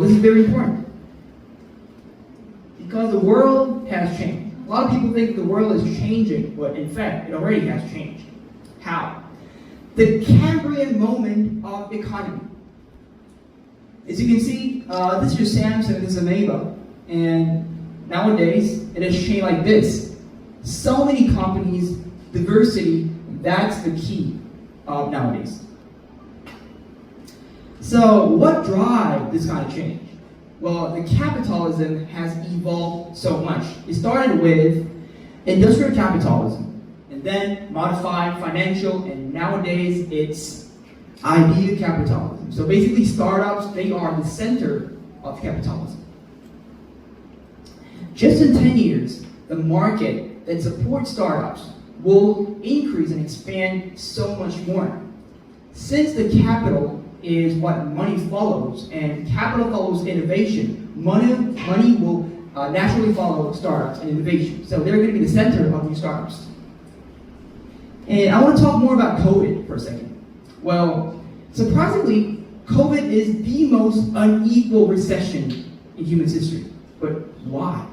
this is very important. Because the world has changed. A lot of people think the world is changing, but in fact, it already has changed. How? The Cambrian moment of economy. As you can see, this is your Samsung, this is Amoeba, and nowadays it has changed like this. So many companies, diversity, that's the key of nowadays. So what drives this kind of change? Well, the capitalism has evolved so much. It started with industrial capitalism, and then modified financial, and nowadays it's idea capitalism. So basically startups, they are the center of capitalism. Just in 10 years, the market that supports startups will increase and expand so much more. Since the capital is what money follows, and capital follows innovation, money will naturally follow startups and innovation. So they're going to be the center of these startups. And I want to talk more about COVID for a second. Well, surprisingly, COVID is the most unequal recession in human history. But why?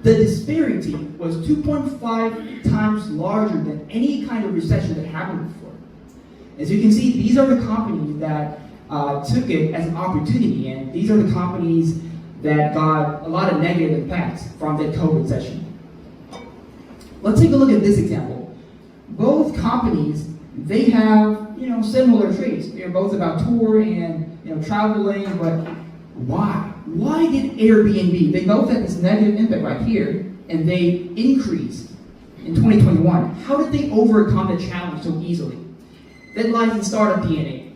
The disparity was 2.5 times larger than any kind of recession that happened before. As you can see, these are the companies that took it as an opportunity, and these are the companies that got a lot of negative impacts from that COVID recession. Let's take a look at this example. Both companies, they have similar traits. They're both about tour and traveling, but why? Why did Airbnb? They both had this negative impact right here, and they increased in 2021. How did they overcome the challenge so easily? That lies in startup DNA.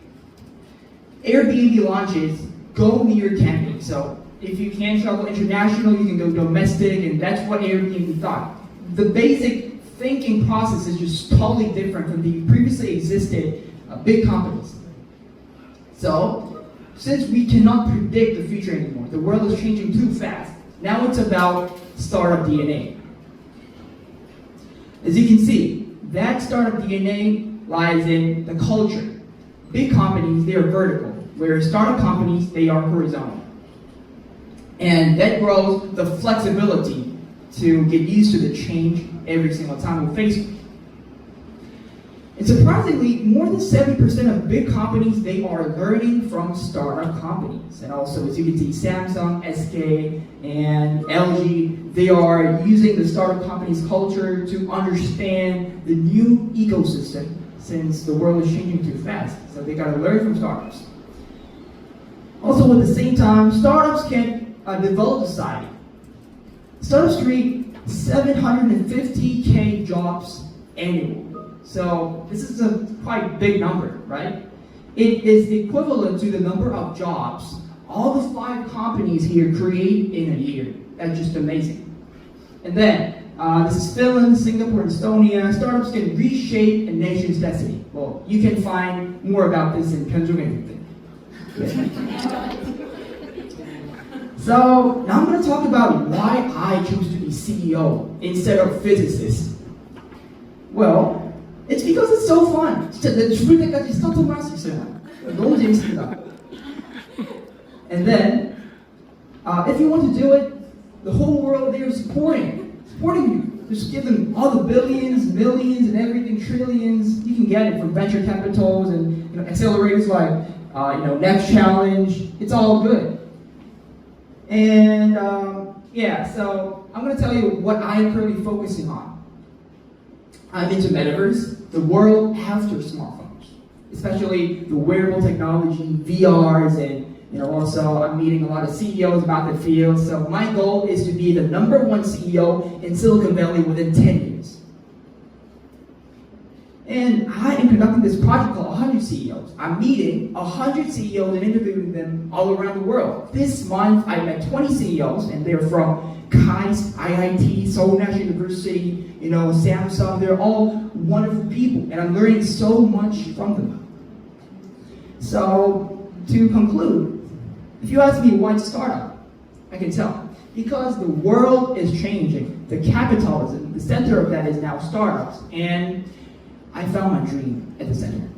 Airbnb launches go near camping. So if you can't travel international, you can go domestic, and that's what Airbnb thought. The basic thinking process is just totally different from the previously existed big companies. So since we cannot predict the future anymore, the world is changing too fast. Now it's about startup DNA. As you can see, that startup DNA lies in the culture. Big companies, they are vertical, whereas startup companies, they are horizontal. And that grows the flexibility to get used to the change every single time we face it. And surprisingly, more than 70% of big companies, they are learning from startup companies. And also, as you can see, Samsung, SK, and LG, they are using the startup company's culture to understand the new ecosystem, since the world is changing too fast. So they got to learn from startups. Also, at the same time, startups can develop society. Startups create 750K jobs annually. So this is a quite big number, right? It is equivalent to the number of jobs all the 5 companies here create in a year. That's just amazing. And then, this is Finland, Singapore, and Estonia. Startups can reshape a nation's destiny. Well, you can find more about this in Pennsylvania. So, now I'm going to talk about why I chose to be CEO instead of physicist. Well, it's because it's so fun. 진짜 죽을 때까지 스타트업을 할 수 있어요. 너무 재밌습니다. And then, if you want to do it, the whole world there is supporting you. Just give them all the billions, millions, and everything, trillions. You can get it from venture capitals and accelerators like Next Challenge. It's all good. And so I'm going to tell you what I'm currently focusing on. I'm into metaverse, the world after smartphones, especially the wearable technology, VRs, and also I'm meeting a lot of CEOs about the field. So my goal is to be the #1 CEO in Silicon Valley within 10 years. And I am conducting this project called 100 CEOs. I'm meeting 100 CEOs and interviewing them all around the world. This month I met 20 CEOs, and they're from KAIST, IIT, Seoul National University, Samsung. They're all wonderful people, and I'm learning so much from them. So to conclude, if you ask me why startup, I can tell. Because the world is changing. The capitalism, the center of that is now startups, and I found my dream at the center.